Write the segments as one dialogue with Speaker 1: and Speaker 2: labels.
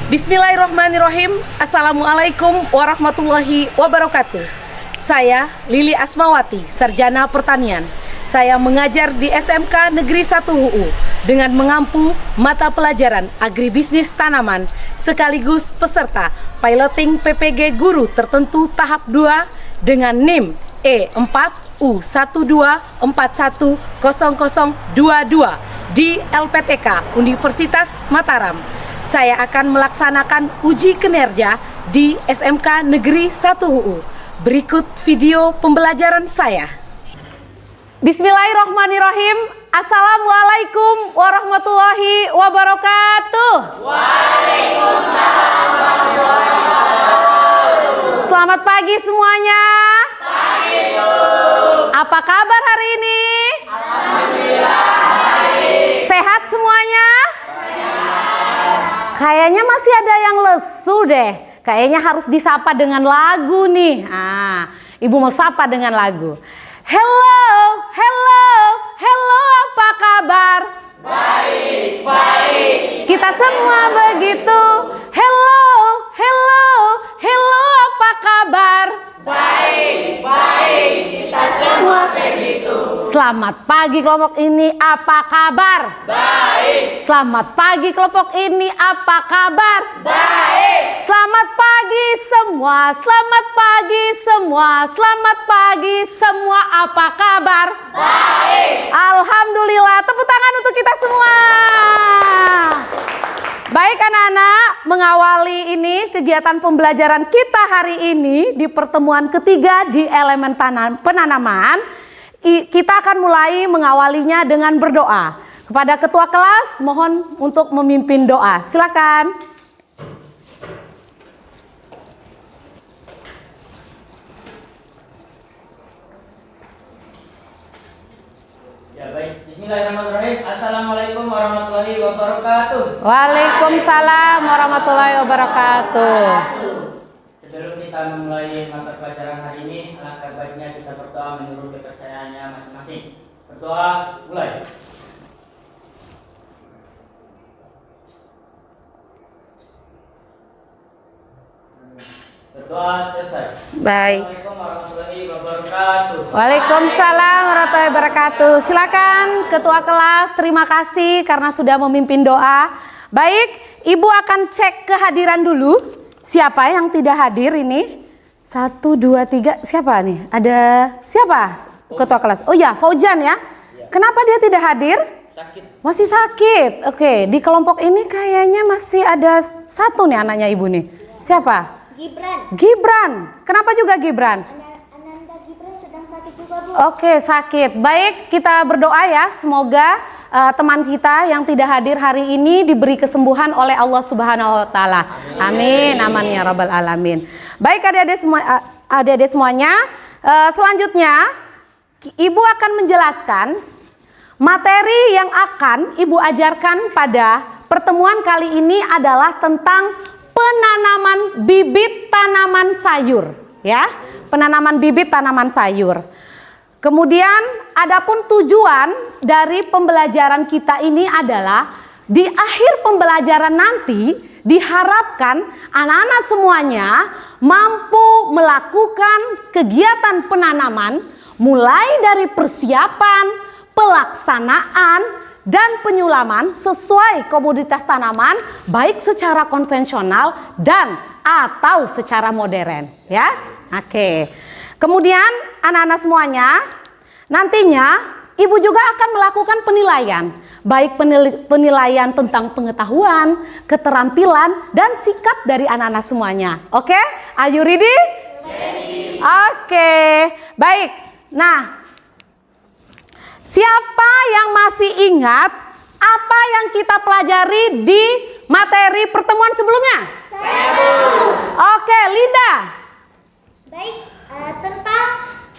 Speaker 1: Bismillahirrahmanirrahim. Assalamualaikum warahmatullahi wabarakatuh. Saya Lili Asmawati, Sarjana Pertanian. Saya mengajar di SMK Negeri 1 UU dengan mengampu mata pelajaran agribisnis tanaman sekaligus peserta piloting PPG guru tertentu tahap 2 dengan NIM E4U12410022 di LPTK Universitas Mataram. Saya akan melaksanakan uji kinerja di SMK Negeri 1 UU. Berikut video pembelajaran saya. Bismillahirrahmanirrahim. Assalamualaikum warahmatullahi wabarakatuh. Waalaikumsalam warahmatullahi wabarakatuh. Selamat pagi semuanya. Pagi, Bu. Apa kabar hari ini? Alhamdulillah baik. Sehat semuanya? Kayaknya masih ada yang lesu deh. Kayaknya harus disapa dengan lagu nih. Ibu mau sapa dengan lagu. Hello, hello, hello, apa kabar? Baik, baik. Kita semua begitu. Hello, hello, hello, apa kabar? Baik, baik. Kita semua begitu. Selamat pagi kelompok ini, apa kabar? Baik. Selamat pagi kelompok ini, apa kabar? Baik. Selamat pagi semua, selamat pagi semua, selamat pagi semua, apa kabar? Baik. Alhamdulillah, tepuk tangan untuk kita semua. Baik anak-anak, mengawali ini kegiatan pembelajaran kita hari ini di pertemuan ketiga di elemen penanaman. Kita akan mulai mengawalinya dengan berdoa. Kepada ketua kelas, mohon untuk memimpin doa. Silakan.
Speaker 2: Ya baik, bismillahirrahmanirrahim. Assalamualaikum warahmatullahi wabarakatuh.
Speaker 1: Waalaikumsalam warahmatullahi wabarakatuh.
Speaker 2: Sebelum kita memulai mata pelajaran hari ini, alangkah baiknya kita berdoa menurut kepercayaannya masing-masing. Berdoa, mulai. Berdoa selesai.
Speaker 1: Baik.
Speaker 2: Assalamualaikum warahmatullahi wabarakatuh.
Speaker 1: Waalaikumsalam warahmatullahi wabarakatuh. Silakan ketua kelas, terima kasih karena sudah memimpin doa. Baik, Ibu akan cek kehadiran dulu. Siapa yang tidak hadir ini? 1, 2, 3. Siapa nih? Ada siapa? Ketua kelas. Oh ya, Faujan ya. Kenapa dia tidak hadir?
Speaker 2: Sakit.
Speaker 1: Masih sakit. Oke, di kelompok ini kayaknya masih ada satu nih anaknya Ibu nih. Siapa? Gibran. Kenapa juga Gibran?
Speaker 3: Ananda Gibran sedang sakit juga, Bu.
Speaker 1: Oke, sakit. Baik, kita berdoa ya. Semoga teman kita yang tidak hadir hari ini diberi kesembuhan oleh Allah Subhanahu wa taala. Amin. Amin ya rabbal alamin. Baik adik-adik semuanya, selanjutnya Ibu akan menjelaskan materi yang akan Ibu ajarkan pada pertemuan kali ini adalah tentang penanaman bibit tanaman sayur, ya. Penanaman bibit tanaman sayur. Kemudian adapun tujuan dari pembelajaran kita ini adalah di akhir pembelajaran nanti diharapkan anak-anak semuanya mampu melakukan kegiatan penanaman mulai dari persiapan, pelaksanaan, dan penyulaman sesuai komoditas tanaman baik secara konvensional dan atau secara modern, ya. Oke. Kemudian anak-anak semuanya nantinya Ibu juga akan melakukan penilaian, baik penilaian tentang pengetahuan, keterampilan, dan sikap dari anak-anak semuanya. Oke? Are you ready? Ready. Oke. Baik. Nah, siapa yang masih ingat apa yang kita pelajari di materi pertemuan sebelumnya?
Speaker 3: Saya.
Speaker 1: Oke, Linda.
Speaker 3: Baik, tentang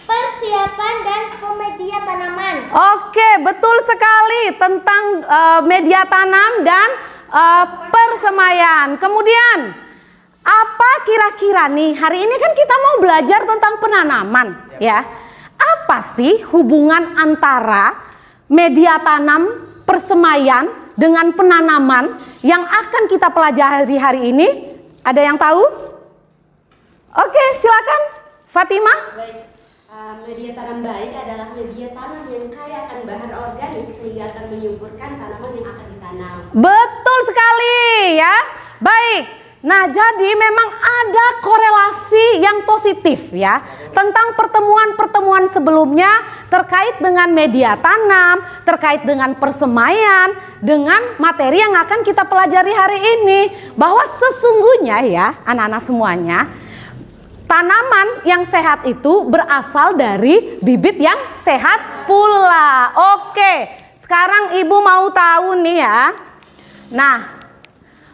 Speaker 3: persiapan dan media tanaman.
Speaker 1: Oke, betul sekali tentang media tanam dan persemaian. Kemudian, apa kira-kira nih, hari ini kan kita mau belajar tentang penanaman, ya. Apa sih hubungan antara media tanam, persemaian, dengan penanaman yang akan kita pelajari hari ini? Ada yang tahu? Oke, silakan Fatimah.
Speaker 4: Baik, media tanam baik adalah media tanam yang kaya akan bahan organik sehingga akan menyuburkan tanaman yang akan ditanam.
Speaker 1: Betul sekali ya. Baik. Nah, jadi memang ada korelasi yang positif ya tentang pertemuan-pertemuan sebelumnya terkait dengan media tanam, terkait dengan persemaian, dengan materi yang akan kita pelajari hari ini. Bahwa sesungguhnya ya anak-anak semuanya, tanaman yang sehat itu berasal dari bibit yang sehat pula. Oke, sekarang Ibu mau tahu nih ya. Nah,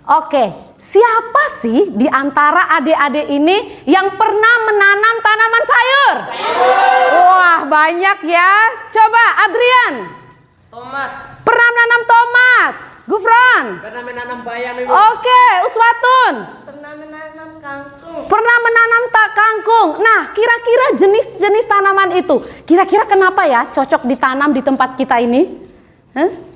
Speaker 1: oke. Siapa sih di antara adik-adik ini yang pernah menanam tanaman sayur? Wah, banyak ya. Coba Adrian.
Speaker 5: Tomat.
Speaker 1: Pernah menanam tomat. Gufron.
Speaker 5: Pernah menanam bayam, Ibu.
Speaker 1: Oke, Uswatun.
Speaker 3: Pernah menanam kangkung.
Speaker 1: Pernah menanam kangkung. Nah, kira-kira jenis-jenis tanaman itu, kira-kira kenapa ya cocok ditanam di tempat kita ini? Hah?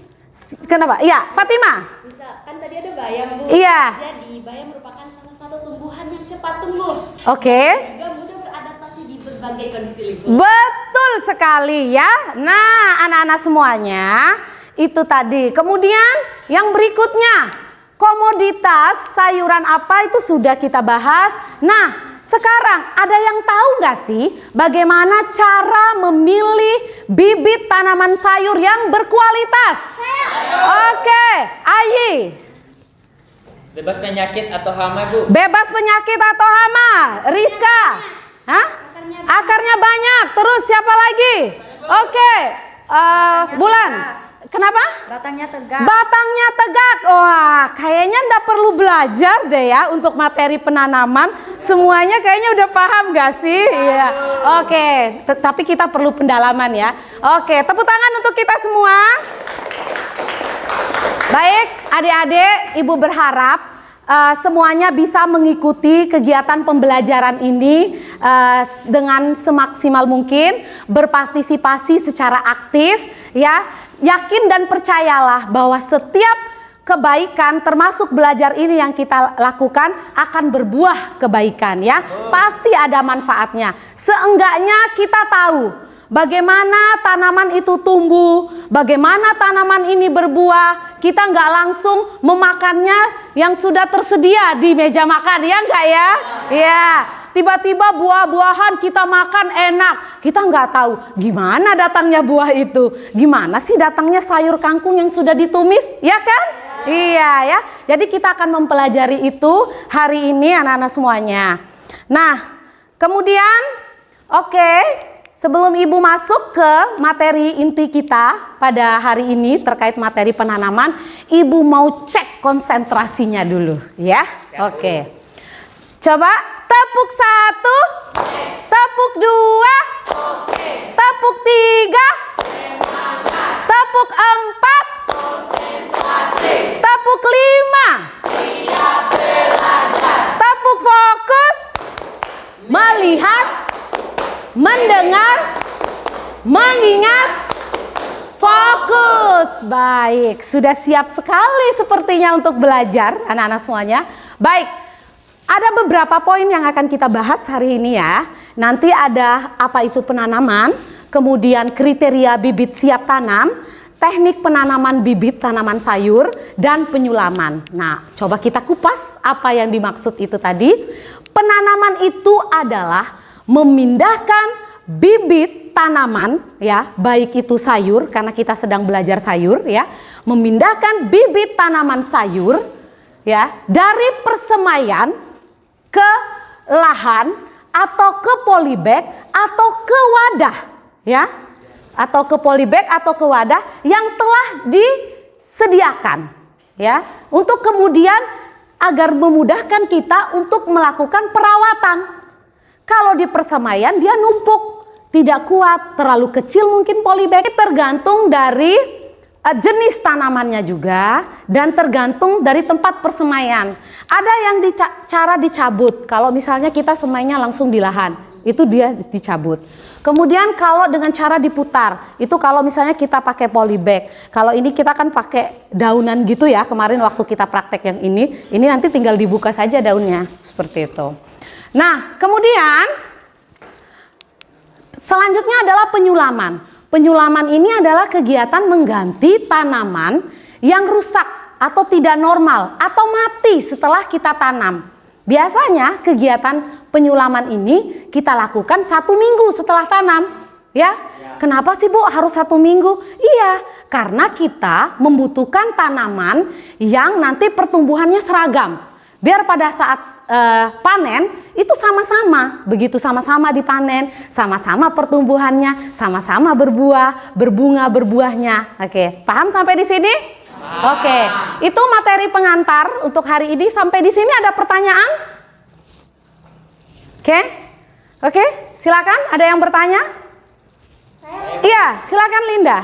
Speaker 1: Kenapa? Iya, Fatimah.
Speaker 4: Bisa, kan tadi ada bayam, Bu.
Speaker 1: Iya.
Speaker 4: Jadi bayam merupakan salah satu tumbuhan yang cepat tumbuh.
Speaker 1: Oke.
Speaker 4: Juga mudah beradaptasi di berbagai kondisi lingkungan.
Speaker 1: Betul sekali ya. Nah, anak-anak semuanya, itu tadi. Kemudian yang berikutnya, komoditas sayuran apa itu sudah kita bahas. Nah, sekarang ada yang tahu nggak sih bagaimana cara memilih bibit tanaman sayur yang berkualitas? Oke, Ayi.
Speaker 5: Bebas penyakit atau hama, Bu.
Speaker 1: Bebas penyakit atau hama. Rizka. Hah? Akarnya banyak. Terus siapa lagi? Oke, Bulan. Kenapa?
Speaker 3: Batangnya tegak.
Speaker 1: Batangnya tegak. Wah, kayaknya nggak perlu belajar deh ya untuk materi penanaman. Semuanya kayaknya udah paham gak sih? Iya. Oke, tapi kita perlu pendalaman ya. Oke, tepuk tangan untuk kita semua. Baik, adik-adik, Ibu berharap semuanya bisa mengikuti kegiatan pembelajaran ini dengan semaksimal mungkin, berpartisipasi secara aktif ya. Yakin dan percayalah bahwa setiap kebaikan termasuk belajar ini yang kita lakukan akan berbuah kebaikan ya. Pasti ada manfaatnya. Seenggaknya kita tahu bagaimana tanaman itu tumbuh, bagaimana tanaman ini berbuah. Kita nggak langsung memakannya yang sudah tersedia di meja makan, ya nggak ya? Ya, tiba-tiba buah-buahan kita makan enak. Kita nggak tahu gimana datangnya buah itu. Gimana sih datangnya sayur kangkung yang sudah ditumis, ya kan? Iya ya. Jadi kita akan mempelajari itu hari ini anak-anak semuanya. Nah, kemudian oke. Sebelum Ibu masuk ke materi inti kita pada hari ini terkait materi penanaman, Ibu mau cek konsentrasinya dulu ya. Oke. Coba tepuk 1, tepuk 2, tepuk 3, tepuk 4, tepuk 5, tepuk fokus, melihat, mendengar, mengingat, fokus. Baik, sudah siap sekali sepertinya untuk belajar anak-anak semuanya. Baik, ada beberapa poin yang akan kita bahas hari ini ya. Nanti ada apa itu penanaman, kemudian kriteria bibit siap tanam, teknik penanaman bibit tanaman sayur, dan penyulaman. Nah, coba kita kupas apa yang dimaksud itu tadi. Penanaman itu adalah memindahkan bibit tanaman ya, baik itu sayur karena kita sedang belajar sayur ya, memindahkan bibit tanaman sayur ya dari persemaian ke lahan atau ke polybag atau ke wadah ya, atau ke polybag atau ke wadah yang telah disediakan ya, untuk kemudian agar memudahkan kita untuk melakukan perawatan. Kalau di persemaian dia numpuk, tidak kuat, terlalu kecil mungkin polybag. Tergantung dari jenis tanamannya juga dan tergantung dari tempat persemaian. Ada yang cara dicabut, kalau misalnya kita semainya langsung di lahan. itu dia dicabut. Kemudian kalau dengan cara diputar, itu kalau misalnya kita pakai polybag. Kalau ini kita kan pakai daunan gitu ya, kemarin waktu kita praktek yang ini nanti tinggal dibuka saja daunnya, seperti itu. Nah, kemudian selanjutnya adalah penyulaman. Penyulaman ini adalah kegiatan mengganti tanaman yang rusak atau tidak normal atau mati setelah kita tanam. Biasanya kegiatan penyulaman ini kita lakukan 1 minggu setelah tanam, ya. Kenapa sih Bu harus 1 minggu? Iya, karena kita membutuhkan tanaman yang nanti pertumbuhannya seragam. Biar pada saat panen itu sama-sama, begitu sama-sama dipanen, sama-sama pertumbuhannya, sama-sama berbuah, berbunga, berbuahnya. Oke, paham sampai di sini? Oke, itu materi pengantar untuk hari ini. Sampai di sini ada pertanyaan? Oke, silakan. Ada yang bertanya? Iya, silakan Linda.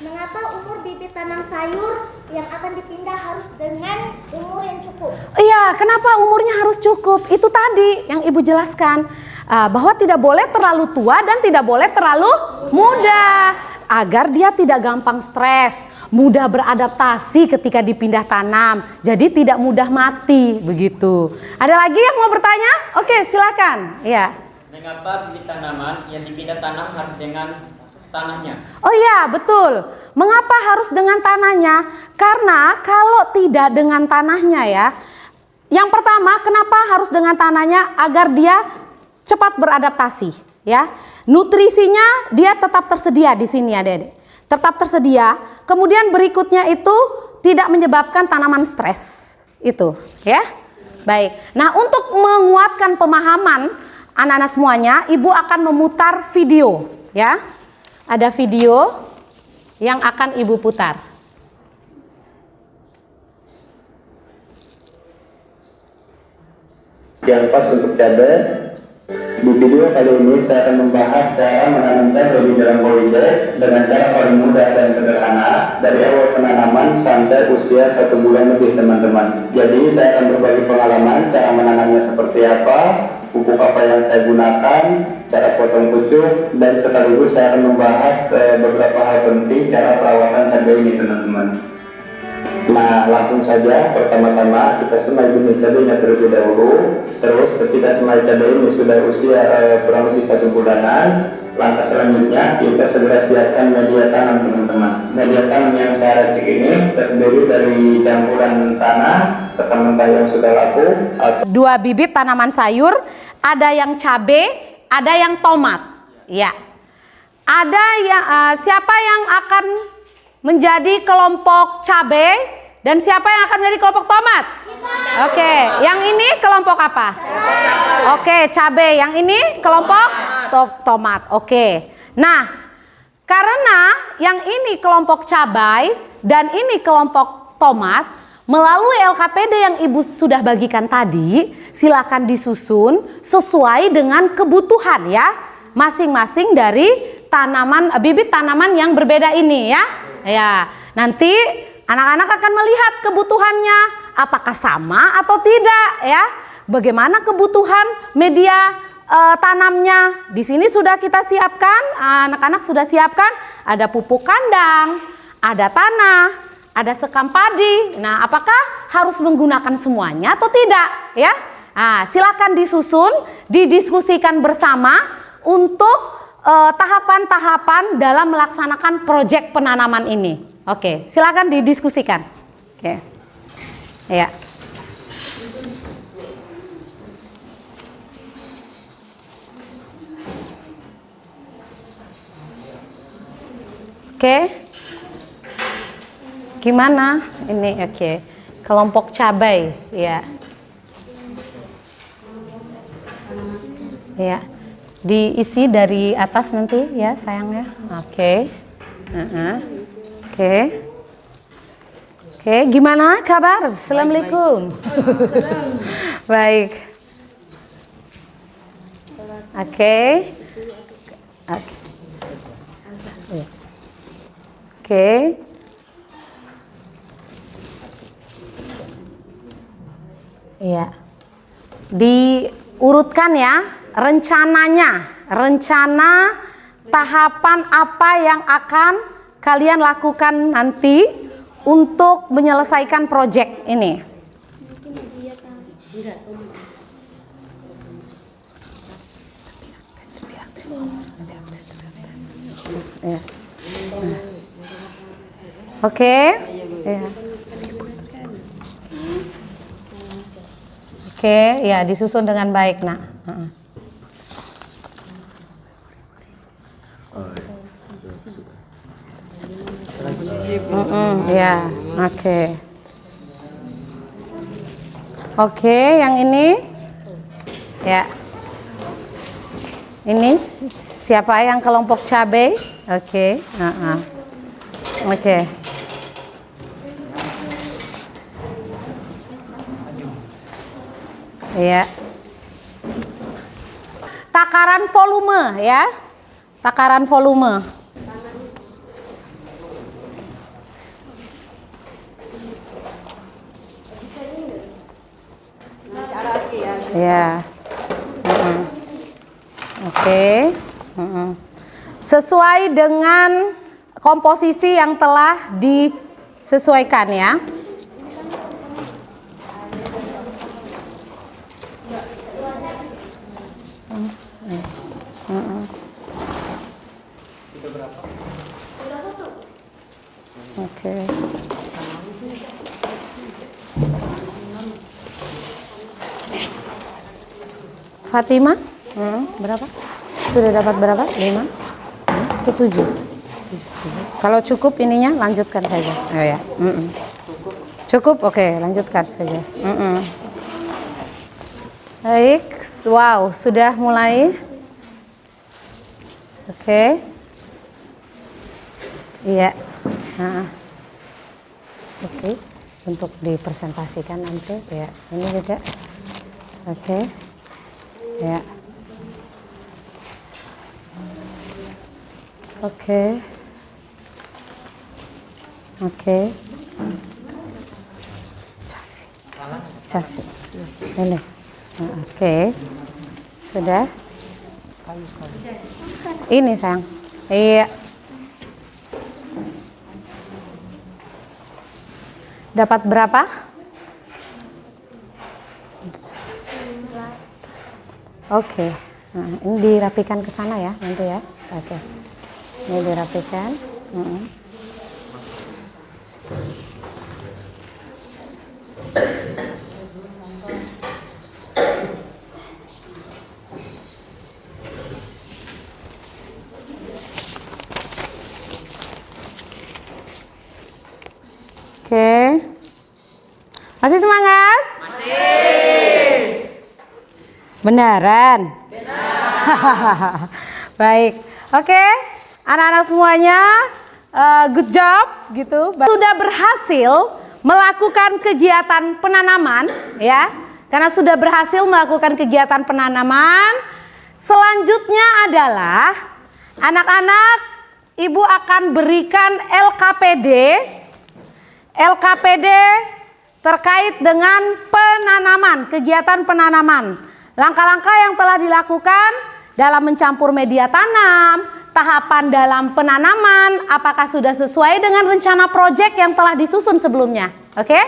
Speaker 3: Mengapa umur bibit tanam sayur yang akan dipindah harus dengan umur yang cukup?
Speaker 1: Iya, kenapa umurnya harus cukup? Itu tadi yang Ibu jelaskan, bahwa tidak boleh terlalu tua dan tidak boleh terlalu muda, agar dia tidak gampang stres, mudah beradaptasi ketika dipindah tanam, jadi tidak mudah mati, begitu. Ada lagi yang mau bertanya? Oke, silakan. Iya.
Speaker 2: Mengapa bibit tanaman yang dipindah tanam harus dengan tanahnya?
Speaker 1: Oh iya, betul. Mengapa harus dengan tanahnya? Karena kalau tidak dengan tanahnya ya, yang pertama kenapa harus dengan tanahnya? Agar dia cepat beradaptasi, ya. Nutrisinya dia tetap tersedia di sini ya, Dede. Tetap tersedia. Kemudian berikutnya itu tidak menyebabkan tanaman stres. Itu, ya. Baik. Nah, untuk menguatkan pemahaman anak-anak semuanya, Ibu akan memutar video, ya. Ada video yang akan Ibu putar.
Speaker 6: Yang pas untuk cabai. Di video kali ini saya akan membahas cara menanam cabai di dalam polybag dengan cara paling mudah dan sederhana dari awal penanaman sampai usia 1 bulan lebih, teman-teman. Jadi saya akan berbagi pengalaman cara menanamnya seperti apa, pupuk apa yang saya gunakan, cara potong pucuk, dan sekaligus saya akan membahas beberapa hal penting cara perawatan cabai ini, teman-teman. Nah, langsung saja. Pertama-tama kita semai bibit cabainya terlebih dahulu. Terus ketika semai cabai ini sudah usia kurang lebih 1 bulanan, langkah selanjutnya kita segera siapkan media tanam, teman-teman. Media tanam yang saya racik ini terdiri dari campuran tanah serta mentah yang sudah laku.
Speaker 1: 2 bibit tanaman sayur, ada yang cabai, ada yang tomat. Ya. Ada yang siapa yang akan menjadi kelompok cabai dan siapa yang akan menjadi kelompok tomat? Oke, yang ini kelompok apa? Oke, cabai. Yang ini kelompok tomat. Oke. Nah, karena yang ini kelompok cabai dan ini kelompok tomat, melalui LKPD yang Ibu sudah bagikan tadi, silakan disusun sesuai dengan kebutuhan ya, masing-masing dari tanaman, bibit tanaman yang berbeda ini ya. Ya, nanti anak-anak akan melihat kebutuhannya apakah sama atau tidak ya. Bagaimana kebutuhan media tanamnya. Di sini sudah kita siapkan, anak-anak sudah siapkan, ada pupuk kandang, ada tanah, ada sekam padi. Nah, apakah harus menggunakan semuanya atau tidak ya? Nah, silakan disusun, didiskusikan bersama untuk tahapan-tahapan dalam melaksanakan proyek penanaman ini. Oke, silakan didiskusikan. Oke. Ya. Oke. Gimana? Ini oke. Kelompok cabai, ya. Ya. Diisi dari atas nanti ya sayangnya. Oke. Oke, gimana kabar? Assalamualaikum. Baik. Oke. Iya. Diurutkan ya. rencana tahapan apa yang akan kalian lakukan nanti untuk menyelesaikan proyek ini. Ya. Oke. Ya. Oke, ya disusun dengan baik, Nak. Ya, oke. Oke, yang ini, ya. Ini siapa yang kelompok cabai? Oke, oke. Ya. Takaran volume ya. Takaran volume. Ya. Oke. Sesuai dengan komposisi yang telah disesuaikan ya. Oke. Fatima, berapa? Sudah dapat berapa? 5? Ke 7. Kalau cukup ininya lanjutkan saja. Oh ya. Cukup, oke, lanjutkan saja. Baik, wow, sudah mulai. Oke. Iya. Oke, untuk dipresentasikan nanti ya. Ini juga. Oke. Ya. Oke. Oke. Cafi. Ini. Oke. Sudah. Ini sayang. Iya. Dapat berapa? Oke. Nah, ini dirapikan ke sana ya nanti ya. Oke. Ini dirapikan. Oke. Masih semangat? Masih. Beneran? Benar. Baik. Oke. Anak-anak semuanya good job gitu. Sudah berhasil melakukan kegiatan penanaman ya. Karena sudah berhasil melakukan kegiatan penanaman, selanjutnya adalah anak-anak ibu akan berikan LKPD terkait dengan penanaman, kegiatan penanaman. Langkah-langkah yang telah dilakukan dalam mencampur media tanam, tahapan dalam penanaman, apakah sudah sesuai dengan rencana proyek yang telah disusun sebelumnya. Oke?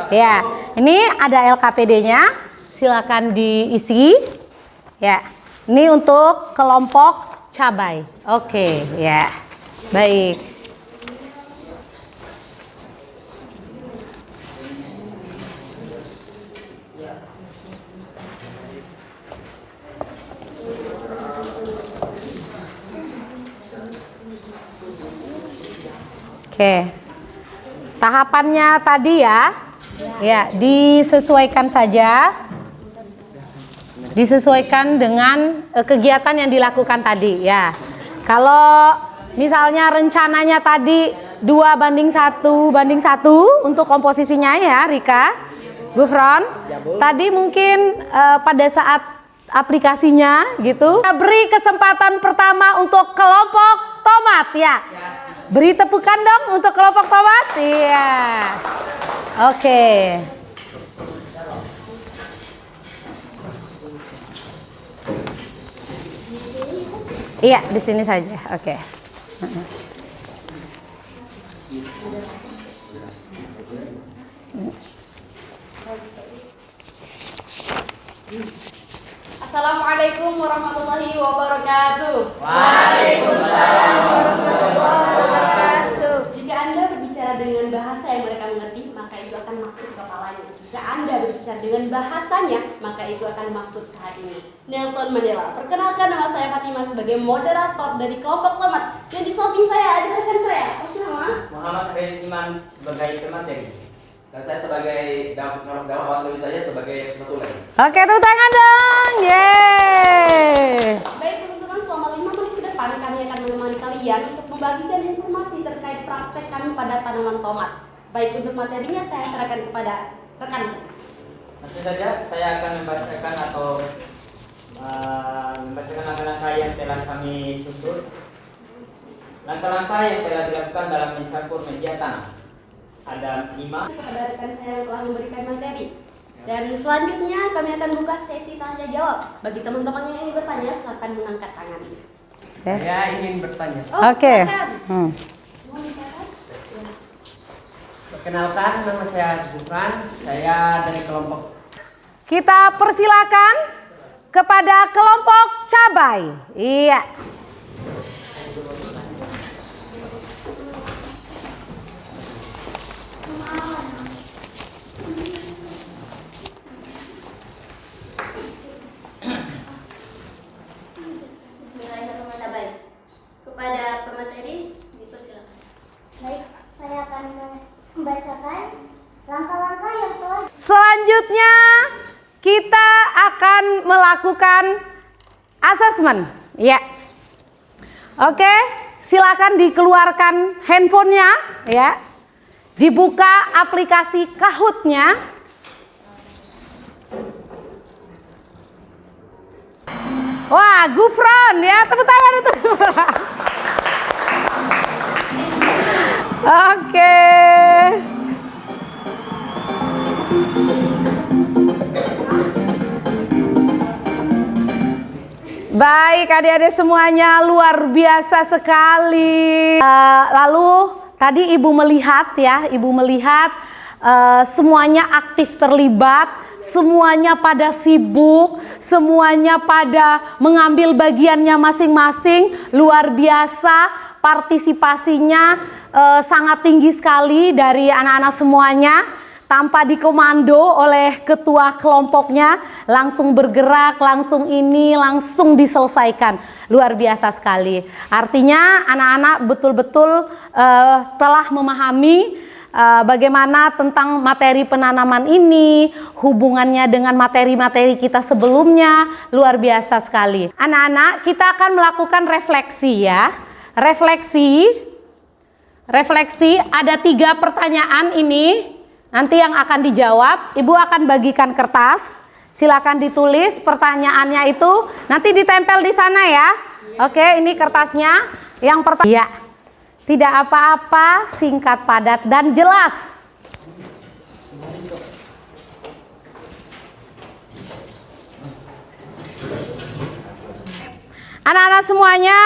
Speaker 1: Ya, ini ada LKPD-nya, silakan diisi. Ya, ini untuk kelompok cabai. Oke, ya. Baik. Oke, tahapannya tadi ya, disesuaikan saja, disesuaikan dengan kegiatan yang dilakukan tadi ya. Kalau misalnya rencananya tadi 2:1 untuk komposisinya ya, Rika, Gufron, tadi mungkin pada saat aplikasinya gitu, beri kesempatan pertama untuk kelompok tomat ya. Beri tepukan dong untuk kelompok tomat. Iya. Oke. Iya, di sini saja. Oke.
Speaker 4: Assalamualaikum warahmatullahi wabarakatuh.
Speaker 2: Waalaikumsalam
Speaker 4: warahmatullahi wabarakatuh. Jika Anda berbicara dengan bahasa yang mereka mengerti, maka itu akan masuk ke kepalanya. Jika Anda berbicara dengan bahasanya, maka itu akan masuk ke hatinya. Nelson Mandela. Perkenalkan, nama saya Fatimah sebagai moderator dari kelompok Lomat. Yang di samping saya ada rekan saya. Nama
Speaker 2: Muhammad Khalil Iman sebagai pemateri.
Speaker 5: Dan saya sebagai dalam awas saya sebagai petulai.
Speaker 1: Oke, tepuk tangan dong. Yeay.
Speaker 4: Baik teman-teman, selama 5 menit ke depan kami akan menemani kalian untuk membagikan informasi terkait praktek kami pada tanaman tomat. Baik, untuk materinya saya serahkan kepada rekan saya.
Speaker 2: Langsung saja saya akan membacakan atau membacakan langkah-langkah yang telah kami susun. Langkah-langkah yang telah dilakukan dalam mencampur media tanam. Ada 5.
Speaker 4: Kepada rekan saya yang telah memberikan materi. Dan selanjutnya kami akan buka sesi tanya jawab. Bagi teman-teman yang ingin bertanya, silakan mengangkat tangannya.
Speaker 5: Saya ingin bertanya.
Speaker 1: Oke.
Speaker 4: Silakan. Mohon dicatat.
Speaker 5: Perkenalkan, nama saya Gufran. Saya dari kelompok.
Speaker 1: Kita persilakan kepada kelompok cabai. Iya.
Speaker 4: Bismillahirrahmanirrahim. Kepada pemateri, dipersilakan.
Speaker 3: Baik, saya akan membacakan langkah-langkah yang telah
Speaker 1: Selanjutnya kita akan melakukan asesmen. Ya. Oke, silakan dikeluarkan handphonenya ya. Dibuka aplikasi Kahoot-nya. Wah, Gufron ya, tepuk tangan untuk Gufron. Oke. Baik adik-adik semuanya, luar biasa sekali. Lalu tadi Ibu melihat ya, Ibu melihat semuanya aktif terlibat, semuanya pada sibuk, semuanya pada mengambil bagiannya masing-masing. Luar biasa partisipasinya, sangat tinggi sekali dari anak-anak semuanya. Tanpa dikomando oleh ketua kelompoknya, langsung bergerak, langsung ini, langsung diselesaikan. Luar biasa sekali. Artinya anak-anak betul-betul telah memahami bagaimana tentang materi penanaman ini, hubungannya dengan materi-materi kita sebelumnya. Luar biasa sekali. Anak-anak, kita akan melakukan refleksi ya. Refleksi ada 3 pertanyaan ini. Nanti yang akan dijawab, Ibu akan bagikan kertas. Silakan ditulis pertanyaannya itu, nanti ditempel di sana ya. Oke, ini kertasnya. Yang pertama, ya, tidak apa-apa, singkat, padat, dan jelas. Anak-anak semuanya,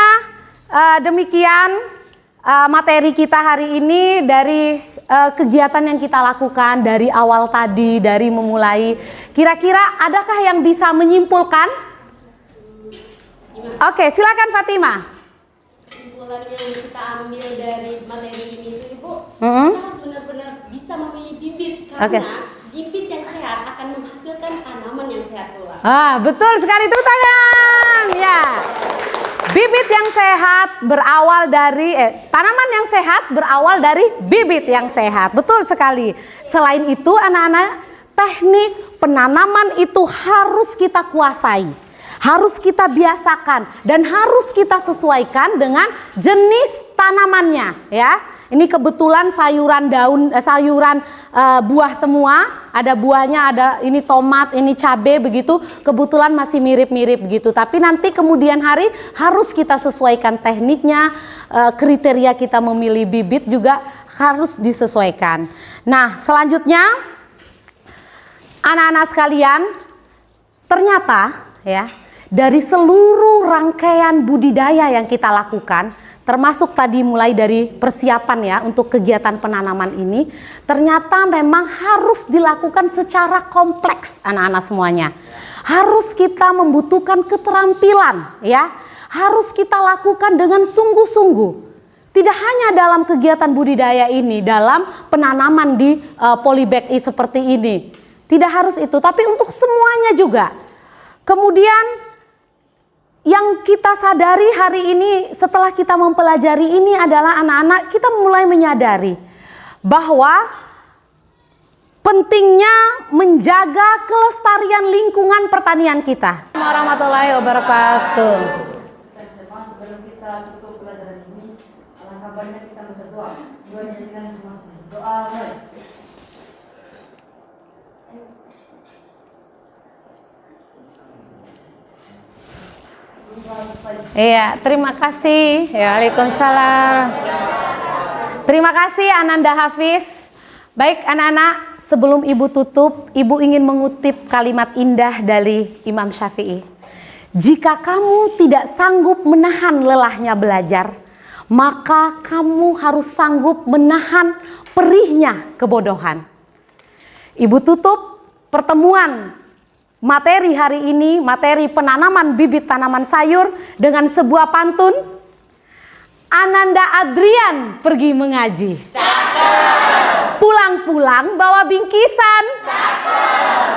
Speaker 1: demikian materi kita hari ini dari kegiatan yang kita lakukan dari awal tadi, dari memulai. Kira-kira adakah yang bisa menyimpulkan? Oke, silakan Fatimah.
Speaker 4: Kesimpulan yang kita ambil dari materi ini itu Ibu, kita harus benar-benar bisa memilih bibit, karena bibit yang sehat akan menghasilkan tanaman yang sehat pula.
Speaker 1: Betul sekali, tepuk tangan. Ya. Bibit yang sehat berawal dari tanaman yang sehat berawal dari bibit yang sehat. Betul sekali. Selain itu anak-anak, teknik penanaman itu harus kita kuasai. Harus kita biasakan dan harus kita sesuaikan dengan jenis tanamannya ya. Ini kebetulan sayuran daun, buah semua. Ada buahnya, ada ini tomat, ini cabai begitu. Kebetulan masih mirip-mirip gitu. Tapi nanti kemudian hari harus kita sesuaikan tekniknya, kriteria kita memilih bibit juga harus disesuaikan. Nah, selanjutnya anak-anak sekalian, ternyata ya, dari seluruh rangkaian budidaya yang kita lakukan, termasuk tadi mulai dari persiapan ya untuk kegiatan penanaman ini, ternyata memang harus dilakukan secara kompleks anak-anak semuanya. Harus kita membutuhkan keterampilan ya, harus kita lakukan dengan sungguh-sungguh. Tidak hanya dalam kegiatan budidaya ini, dalam penanaman di polybag seperti ini. Tidak harus itu, tapi untuk semuanya juga. Kemudian yang kita sadari hari ini setelah kita mempelajari ini adalah anak-anak kita mulai menyadari bahwa pentingnya menjaga kelestarian lingkungan pertanian kita. Warahmatullahi wabarakatuh.
Speaker 7: Sebelum kita tutup pelajaran ini, alangkah baiknya kita berdoa. Doanya dengan doa mulai.
Speaker 1: Iya, terima kasih. Ya, Waalaikumsalam. Terima kasih Ananda Hafiz. Baik anak-anak, sebelum Ibu tutup, Ibu ingin mengutip kalimat indah dari Imam Syafi'i. Jika kamu tidak sanggup menahan lelahnya belajar, maka kamu harus sanggup menahan perihnya kebodohan. Ibu tutup pertemuan materi hari ini, materi penanaman bibit tanaman sayur dengan sebuah pantun. Ananda Adrian pergi mengaji. Pulang-pulang bawa bingkisan.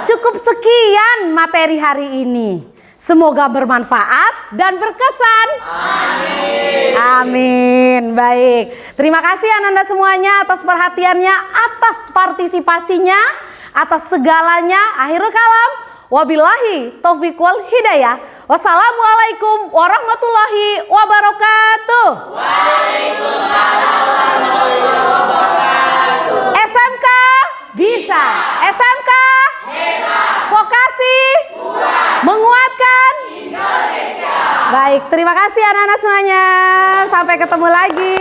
Speaker 1: Cukup sekian materi hari ini. Semoga bermanfaat dan berkesan. Amin. Amin. Baik. Terima kasih Ananda semuanya atas perhatiannya, atas partisipasinya, atas segalanya. Akhirul kalam. Wabillahi taufiq wal hidayah. Wassalamualaikum warahmatullahi wabarakatuh. Waalaikumsalam warahmatullahi wabarakatuh. SMK bisa, SMK hebat, vokasi kuat, menguatkan Indonesia. Baik, terima kasih anak-anak semuanya. Sampai ketemu lagi.